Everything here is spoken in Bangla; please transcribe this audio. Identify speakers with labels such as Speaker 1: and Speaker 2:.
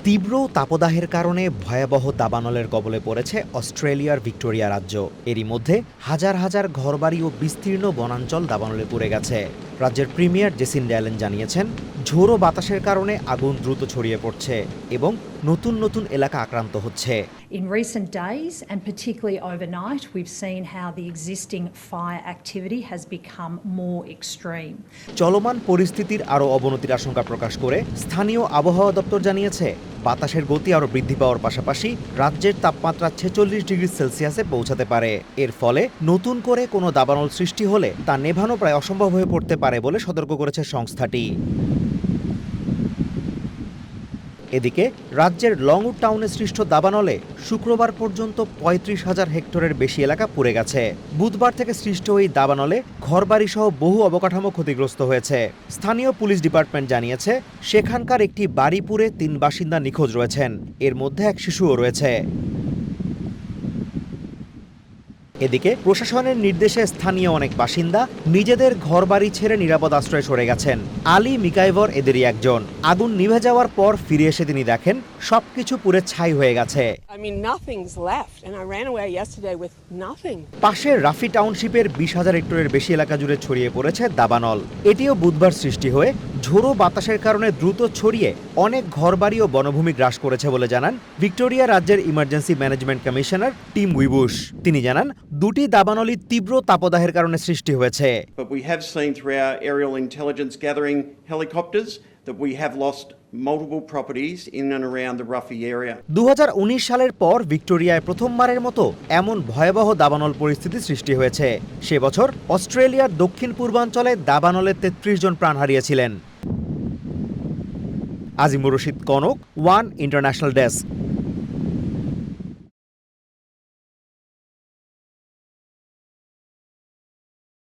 Speaker 1: তীব্র তাপদাহের কারণে ভয়াবহ দাবানলের কবলে পড়েছে অস্ট্রেলিয়ার ভিক্টোরিয়া রাজ্য। এরই মধ্যে হাজার হাজার ঘরবাড়ি ও বিস্তীর্ণ বনাঞ্চল দাবানলে পুড়ে গেছে। রাজ্যের প্রিমিয়ার জেসিন্ডা অ্যালেন জানিয়েছেন, ঝোড়ো বাতাসের কারণে আগুন দ্রুত ছড়িয়ে পড়ছে এবং নতুন নতুন এলাকা আক্রান্ত হচ্ছে।
Speaker 2: In recent days, and particularly overnight, we've seen how the existing fire activity has become more extreme.
Speaker 1: চলমান পরিস্থিতির আরও অবনতির আশঙ্কা প্রকাশ করে স্থানীয় আবহাওয়া দপ্তর জানিয়েছে, বাতাসের গতি আরও বৃদ্ধি পাওয়ার পাশাপাশি রাজ্যের তাপমাত্রা 46 ডিগ্রি সেলসিয়াসে পৌঁছাতে পারে। এর ফলে নতুন করে কোনো দাবানল সৃষ্টি হলে তা নেভানো প্রায় অসম্ভব হয়ে পড়তে পারে বলে সতর্ক করেছে সংস্থাটি। এদিকে রাজ্যের লংউড টাউনে সৃষ্ট দাবানলে শুক্রবার পর্যন্ত ৩৫,০০০ হেক্টরের বেশি এলাকা পুড়ে গেছে। বুধবার থেকে সৃষ্ট এই দাবানলে ঘরবাড়ি সহ বহু অবকাঠামো ক্ষতিগ্রস্ত হয়েছে। স্থানীয় পুলিশ ডিপার্টমেন্ট জানিয়েছে, সেখানকার একটি বাড়ি পুড়ে ৩ বাসিন্দা নিখোঁজ রয়েছেন, এর মধ্যে এক শিশুও রয়েছে। এদিকে প্রশাসনের নির্দেশে স্থানীয় অনেক বাসিন্দা নিজেদের ঘরবাড়ি ছেড়ে নিরাপদ আশ্রয়ে সরে গেছেন। আলী মিকাইভর এদেরই একজন। আগুন নিভে যাওয়ার পর ফিরে এসে তিনি দেখেন সবকিছু পুড়ে ছাই হয়ে গেছে। পাশের রাফি টাউনশিপের 20,000 হেক্টরের বেশি এলাকা জুড়ে ছড়িয়ে পড়েছে দাবানল। এটিও বুধবার সৃষ্টি হয়ে ঝোড়ো বাতাসের কারণে দ্রুত ছড়িয়ে অনেক ঘরবাড়ি ও বনভূমি গ্রাস করেছে বলে জানান ভিক্টোরিয়া রাজ্যের ইমার্জেন্সি ম্যানেজমেন্ট কমিশনার টিম উইবুশ। তিনি জানান, দুটি দাবানলই তীব্র তাপদাহের কারণে সৃষ্টি হয়েছে।
Speaker 3: But we have seen through our aerial intelligence gathering helicopters that we have lost multiple properties in and around the Ruffy area.
Speaker 1: 2019 সালের পর ভিক্টোরিয়ায় প্রথমবারের মতো এমন ভয়াবহ দাবানল পরিস্থিতি সৃষ্টি হয়েছে। সে বছর অস্ট্রেলিয়ার দক্ষিণ পূর্বাঞ্চলে দাবানলে 33 জন প্রাণ হারিয়েছিলেন। Azimur Rashid Kanak, one international desk.